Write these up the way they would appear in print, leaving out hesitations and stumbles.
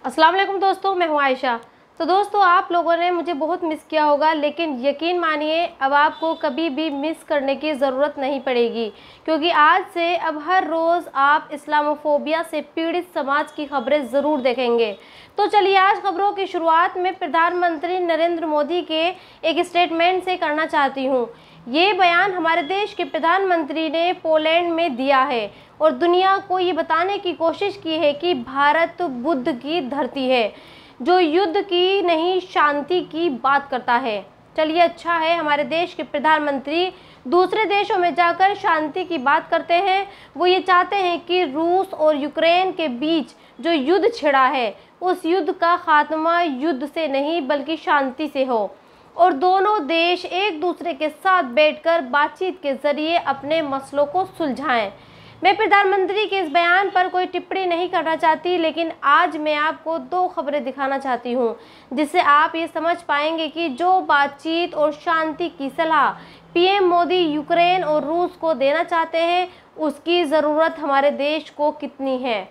अस्सलाम वालेकुम दोस्तों, मैं हूं आयशा। तो दोस्तों, आप लोगों ने मुझे बहुत मिस किया होगा, लेकिन यकीन मानिए अब आपको कभी भी मिस करने की ज़रूरत नहीं पड़ेगी, क्योंकि आज से अब हर रोज़ आप इस्लामोफोबिया से पीड़ित समाज की खबरें ज़रूर देखेंगे। तो चलिए आज खबरों की शुरुआत में प्रधानमंत्री नरेंद्र मोदी के एक स्टेटमेंट से करना चाहती हूँ। ये बयान हमारे देश के प्रधानमंत्री ने पोलैंड में दिया है और दुनिया को ये बताने की कोशिश की है कि भारत बुद्ध की धरती है, जो युद्ध की नहीं शांति की बात करता है। चलिए, अच्छा है हमारे देश के प्रधानमंत्री दूसरे देशों में जाकर शांति की बात करते हैं। वो ये चाहते हैं कि रूस और यूक्रेन के बीच जो युद्ध छिड़ा है, उस युद्ध का खात्मा युद्ध से नहीं बल्कि शांति से हो और दोनों देश एक दूसरे के साथ बैठकर बातचीत के जरिए अपने मसलों को सुलझाएं। मैं प्रधानमंत्री के इस बयान पर कोई टिप्पणी नहीं करना चाहती, लेकिन आज मैं आपको दो खबरें दिखाना चाहती हूं, जिससे आप ये समझ पाएंगे कि जो बातचीत और शांति की सलाह पीएम मोदी यूक्रेन और रूस को देना चाहते हैं, उसकी ज़रूरत हमारे देश को कितनी है।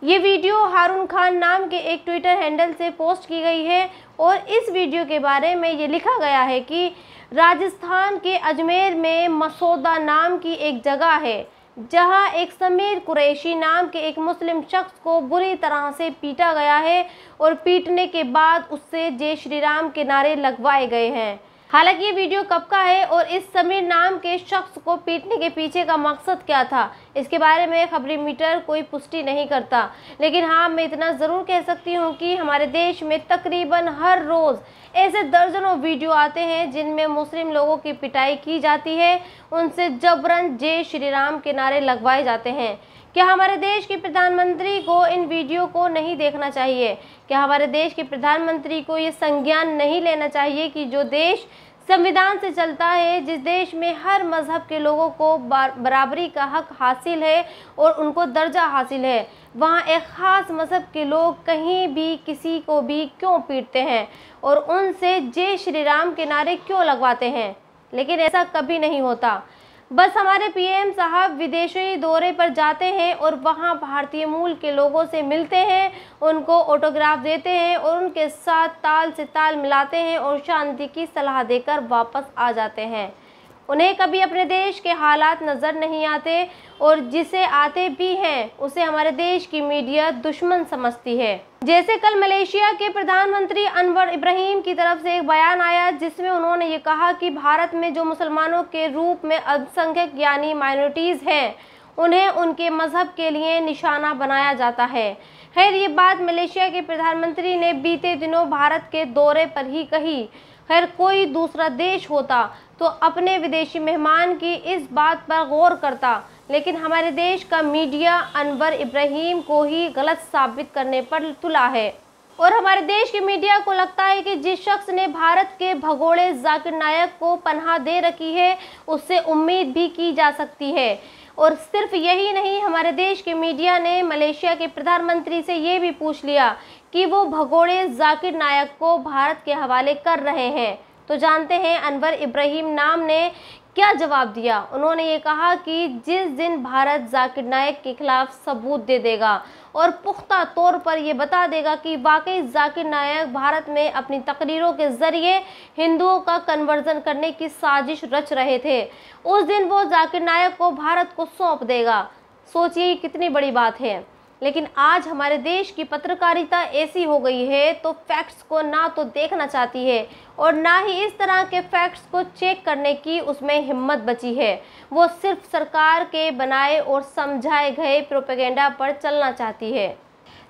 ये वीडियो हारून खान नाम के एक ट्विटर हैंडल से पोस्ट की गई है और इस वीडियो के बारे में ये लिखा गया है कि राजस्थान के अजमेर में मसौदा नाम की एक जगह है, जहां एक समीर कुरैशी नाम के एक मुस्लिम शख्स को बुरी तरह से पीटा गया है और पीटने के बाद उससे जय श्री राम के नारे लगवाए गए हैं। हालांकि ये वीडियो कब का है और इस समीर नाम के शख्स को पीटने के पीछे का मकसद क्या था, इसके बारे में खबरी मीटर कोई पुष्टि नहीं करता। लेकिन हाँ, मैं इतना ज़रूर कह सकती हूँ कि हमारे देश में तकरीबन हर रोज़ ऐसे दर्जनों वीडियो आते हैं जिनमें मुस्लिम लोगों की पिटाई की जाती है, उनसे जबरन जय श्री राम के नारे लगवाए जाते हैं। क्या हमारे देश के प्रधानमंत्री को इन वीडियो को नहीं देखना चाहिए? क्या हमारे देश के प्रधानमंत्री को ये संज्ञान नहीं लेना चाहिए कि जो देश संविधान से चलता है, जिस देश में हर मजहब के लोगों को बराबरी का हक हासिल है और उनको दर्जा हासिल है, वहाँ एक ख़ास मजहब के लोग कहीं भी किसी को भी क्यों पीटते हैं और उनसे जय श्री राम के नारे क्यों लगवाते हैं? लेकिन ऐसा कभी नहीं होता। बस हमारे पीएम साहब विदेशी दौरे पर जाते हैं और वहाँ भारतीय मूल के लोगों से मिलते हैं, उनको ऑटोग्राफ देते हैं और उनके साथ ताल से ताल मिलाते हैं और शांति की सलाह देकर वापस आ जाते हैं। उन्हें कभी अपने देश के हालात नज़र नहीं आते और जिसे आते भी हैं उसे हमारे देश की मीडिया दुश्मन समझती है। जैसे कल मलेशिया के प्रधानमंत्री अनवर इब्राहिम की तरफ से एक बयान आया, जिसमें उन्होंने ये कहा कि भारत में जो मुसलमानों के रूप में अल्पसंख्यक यानी माइनॉरिटीज़ हैं, उन्हें उनके मजहब के लिए निशाना बनाया जाता है। खैर, ये बात मलेशिया के प्रधानमंत्री ने बीते दिनों भारत के दौरे पर ही कही। खैर, कोई दूसरा देश होता तो अपने विदेशी मेहमान की इस बात पर गौर करता, लेकिन हमारे देश का मीडिया अनवर इब्राहिम को ही गलत साबित करने पर तुला है और हमारे देश की मीडिया को लगता है कि जिस शख्स ने भारत के भगोड़े जाकिर नायक को पनाह दे रखी है, उससे उम्मीद भी की जा सकती है। और सिर्फ यही नहीं, हमारे देश के मीडिया ने मलेशिया के प्रधानमंत्री से ये भी पूछ लिया कि वो भगोड़े जाकिर नायक को भारत के हवाले कर रहे हैं। तो जानते हैं अनवर इब्राहिम नाम ने क्या जवाब दिया। उन्होंने ये कहा कि जिस दिन भारत जाकिर नायक के खिलाफ सबूत दे देगा और पुख्ता तौर पर यह बता देगा कि वाकई जाकिर नायक भारत में अपनी तकरीरों के ज़रिए हिंदुओं का कन्वर्जन करने की साजिश रच रहे थे, उस दिन वो जाकिर नायक को भारत को सौंप देगा। सोचिए कितनी बड़ी बात है। लेकिन आज हमारे देश की पत्रकारिता ऐसी हो गई है तो फैक्ट्स को ना तो देखना चाहती है और ना ही इस तरह के फैक्ट्स को चेक करने की उसमें हिम्मत बची है। वो सिर्फ सरकार के बनाए और समझाए गए प्रोपेगेंडा पर चलना चाहती है,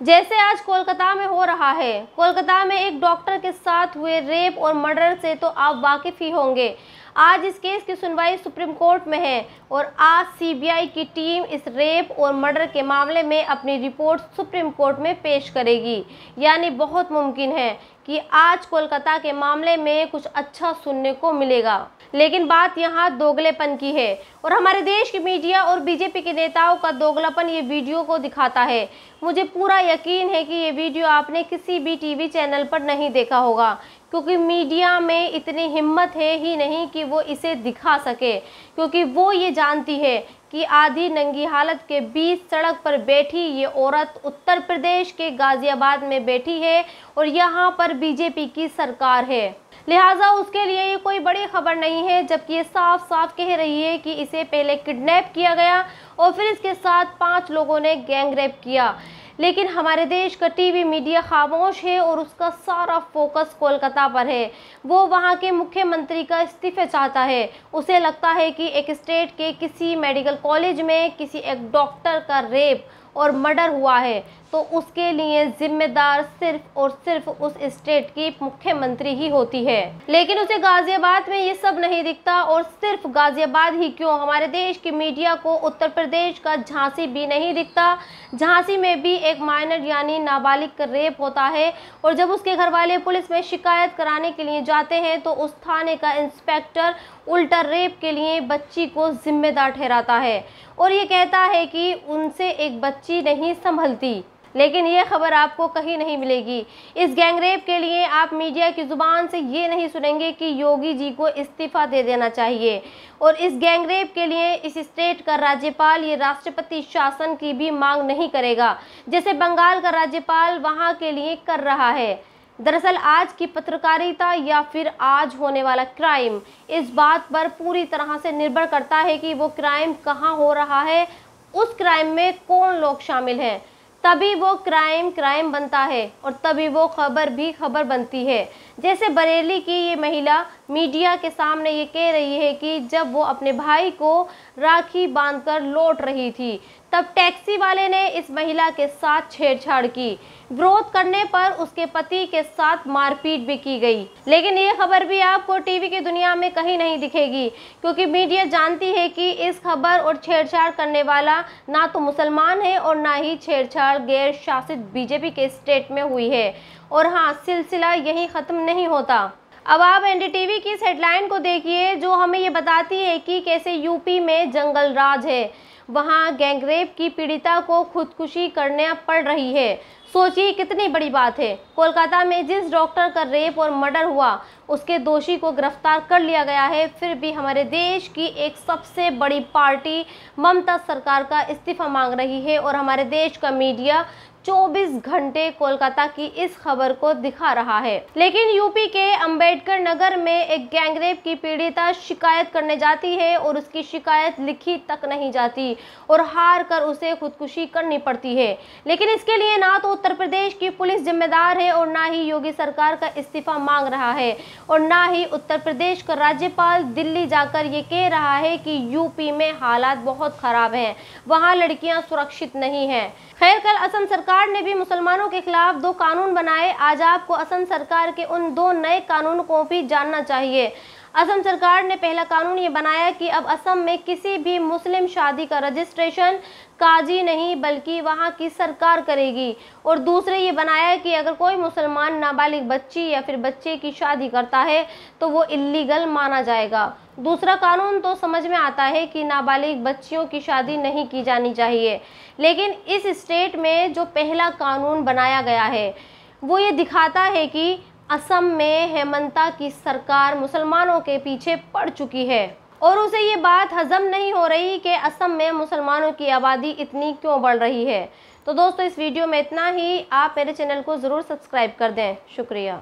जैसे आज कोलकाता में हो रहा है। कोलकाता में एक डॉक्टर के साथ हुए रेप और मर्डर से तो आप वाकिफ़ ही होंगे। आज इस केस की सुनवाई सुप्रीम कोर्ट में है और आज सीबीआई की टीम इस रेप और मर्डर के मामले में अपनी रिपोर्ट सुप्रीम कोर्ट में पेश करेगी। यानी बहुत मुमकिन है कि आज कोलकाता के मामले में कुछ अच्छा सुनने को मिलेगा। लेकिन बात यहाँ दोगलेपन की है और हमारे देश की मीडिया और बीजेपी के नेताओं का दोगलापन ये वीडियो को दिखाता है। मुझे पूरा यकीन है कि ये वीडियो आपने किसी भी टीवी चैनल पर नहीं देखा होगा, क्योंकि मीडिया में इतनी हिम्मत है ही नहीं कि वो इसे दिखा सके, क्योंकि वो ये जानती है कि आधी नंगी हालत के बीच सड़क पर बैठी ये औरत उत्तर प्रदेश के गाजियाबाद में बैठी है और यहाँ पर बीजेपी की सरकार है, लिहाजा उसके लिए ये कोई बड़ी खबर नहीं है। जबकि ये साफ साफ कह रही है कि इसे पहले किडनैप किया गया और फिर इसके साथ 5 लोगों ने गैंगरेप किया। लेकिन हमारे देश का टीवी मीडिया खामोश है और उसका सारा फोकस कोलकाता पर है। वो वहाँ के मुख्यमंत्री का इस्तीफा चाहता है। उसे लगता है कि एक स्टेट के किसी मेडिकल कॉलेज में किसी एक डॉक्टर का रेप और मर्डर हुआ है तो उसके लिए जिम्मेदार सिर्फ और सिर्फ उस स्टेट की मुख्यमंत्री ही होती है। लेकिन उसे गाजियाबाद में ये सब नहीं दिखता, और सिर्फ गाजियाबाद ही क्यों, हमारे देश की मीडिया को उत्तर प्रदेश का झांसी भी नहीं दिखता। झांसी में भी एक माइनर यानी नाबालिग का रेप होता है और जब उसके घर वाले पुलिस में शिकायत कराने के लिए जाते हैं तो उस थाने का इंस्पेक्टर उल्टा रेप के लिए बच्ची को जिम्मेदार ठहराता है और ये कहता है कि उनसे एक बच्ची नहीं संभलती। लेकिन ये खबर आपको कहीं नहीं मिलेगी। इस गैंगरेप के लिए आप मीडिया की जुबान से ये नहीं सुनेंगे कि योगी जी को इस्तीफा दे देना चाहिए, और इस गैंगरेप के लिए इस स्टेट का राज्यपाल ये राष्ट्रपति शासन की भी मांग नहीं करेगा, जैसे बंगाल का राज्यपाल वहाँ के लिए कर रहा है। दरअसल आज की पत्रकारिता या फिर आज होने वाला क्राइम इस बात पर पूरी तरह से निर्भर करता है कि वो क्राइम कहाँ हो रहा है, उस क्राइम में कौन लोग शामिल हैं। तभी वो क्राइम बनता है और तभी वो खबर भी खबर बनती है। जैसे बरेली की ये महिला मीडिया के सामने ये कह रही है कि जब वो अपने भाई को राखी बांधकर लौट रही थी तब टैक्सी वाले ने इस महिला के साथ छेड़छाड़ की। विरोध करने पर उसके पति के साथ मारपीट भी की गई। लेकिन ये खबर भी आपको टीवी की दुनिया में कहीं नहीं दिखेगी, क्योंकि मीडिया जानती है कि इस खबर और छेड़छाड़ करने वाला ना तो मुसलमान है और ना ही छेड़छाड़ गैर शासित बीजेपी के स्टेट में हुई है। और हाँ, सिलसिला यही खत्म नहीं होता। अब आप एनडीटीवी की इस हेडलाइन को देखिए जो हमें ये बताती है कि कैसे यूपी में जंगल राज है। वहाँ गैंगरेप की पीड़िता को खुदकुशी करना पड़ रही है। सोचिए कितनी बड़ी बात है। कोलकाता में जिस डॉक्टर का रेप और मर्डर हुआ उसके दोषी को गिरफ्तार कर लिया गया है, फिर भी हमारे देश की एक सबसे बड़ी पार्टी ममता सरकार का इस्तीफा मांग रही है और हमारे देश का मीडिया 24 घंटे कोलकाता की इस खबर को दिखा रहा है। लेकिन यूपी के अंबेडकर नगर में एक गैंगरेप की पीड़िता शिकायत करने जाती है और उसकी शिकायत लिखी तक नहीं जाती और हार कर उसे खुदकुशी करनी पड़ती है। लेकिन इसके लिए ना तो उत्तर प्रदेश की पुलिस जिम्मेदार है और ना ही योगी सरकार का इस्तीफा मांग रहा है और ना ही उत्तर प्रदेश का राज्यपाल दिल्ली जाकर ये कह रहा है कि यूपी में हालात बहुत खराब हैं, वहाँ लड़कियाँ सुरक्षित नहीं हैं। खैर, कल असम सरकार ने भी मुसलमानों के खिलाफ 2 कानून बनाए। आज आपको असम सरकार के उन 2 नए कानूनों को भी जानना चाहिए। असम सरकार ने पहला कानून ये बनाया कि अब असम में किसी भी मुस्लिम शादी का रजिस्ट्रेशन काजी नहीं बल्कि वहाँ की सरकार करेगी, और दूसरे ये बनाया कि अगर कोई मुसलमान नाबालिग बच्ची या फिर बच्चे की शादी करता है तो वो इल्लीगल माना जाएगा। दूसरा कानून तो समझ में आता है कि नाबालिग बच्चियों की शादी नहीं की जानी चाहिए, लेकिन इस स्टेट में जो पहला कानून बनाया गया है वो ये दिखाता है कि असम में हेमंता की सरकार मुसलमानों के पीछे पड़ चुकी है और उसे ये बात हजम नहीं हो रही कि असम में मुसलमानों की आबादी इतनी क्यों बढ़ रही है। तो दोस्तों, इस वीडियो में इतना ही। आप मेरे चैनल को ज़रूर सब्सक्राइब कर दें। शुक्रिया।